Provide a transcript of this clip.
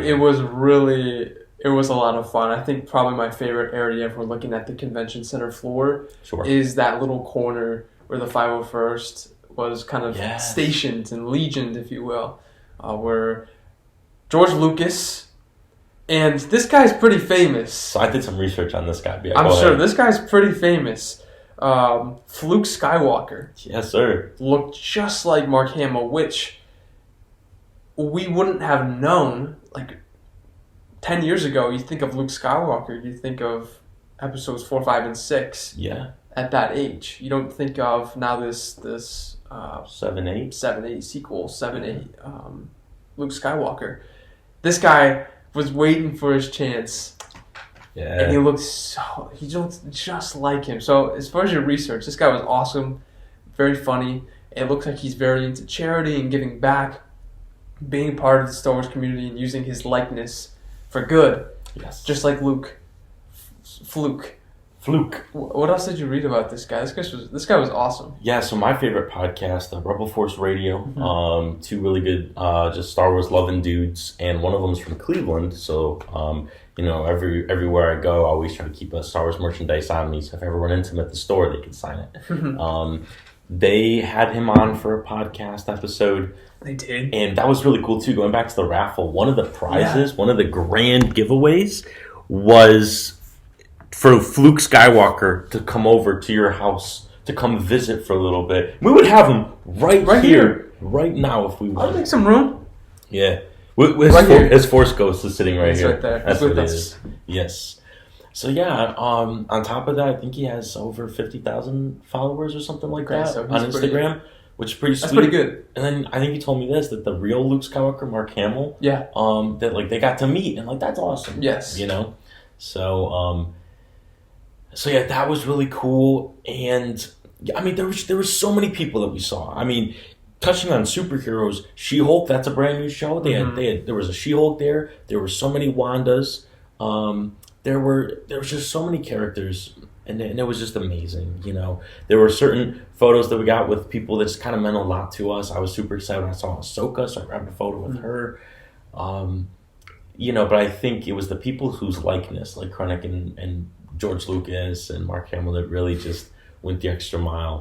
it was a lot of fun. I think probably my favorite area, if we're looking at the convention center floor, is that little corner where the 501st was kind of stationed and legioned, if you will, where George Lucas, and this guy's pretty famous. So I did some research on this guy. I'm sure this guy's pretty famous. Fluke Skywalker. Yes, sir. Looked just like Mark Hamill, which we wouldn't have known. Like 10 years ago, you think of Luke Skywalker, you think of episodes 4, 5, and 6. Yeah. At that age, you don't think of now this 7, 8 sequel, 7, 8. Luke Skywalker. This guy was waiting for his chance. Yeah. And he looked just like him. So as far as your research, this guy was awesome, very funny. It looks like he's very into charity and giving back, being part of the Star Wars community and using his likeness for good. Yes. Just like Luke. Fluke. What else did you read about this guy? This guy was awesome. Yeah, so my favorite podcast, Rebel Force Radio, two really good just Star Wars loving dudes, and one of them's from Cleveland, so everywhere I go, I always try to keep a Star Wars merchandise on me, so if I ever run into them at the store, they can sign it. They had him on for a podcast episode. They did. And that was really cool, too. Going back to the raffle, one of the prizes, one of the grand giveaways was for Fluke Skywalker to come over to your house to come visit for a little bit. We would have him right here, right now, if we wanted. I'll make some room. Yeah. His Force Ghost is sitting right here. Right there. That's what it is. Yes. So, yeah, on top of that, I think he has over 50,000 followers or something like that on Instagram, which is pretty sweet. That's pretty good. And then I think he told me this, that the real Luke Skywalker, Mark Hamill, that like they got to meet, and like that's awesome. Yes. So yeah, that was really cool. And I mean, there was so many people that we saw. I mean, touching on superheroes, She-Hulk, that's a brand new show. There was a She-Hulk there. There were so many Wandas. There was just so many characters, and it was just amazing. There were certain photos that we got with people that just kind of meant a lot to us. I was super excited when I saw Ahsoka, so I grabbed a photo with her. But I think it was the people whose likeness, like Krennic and George Lucas and Mark Hamill, that really just went the extra mile.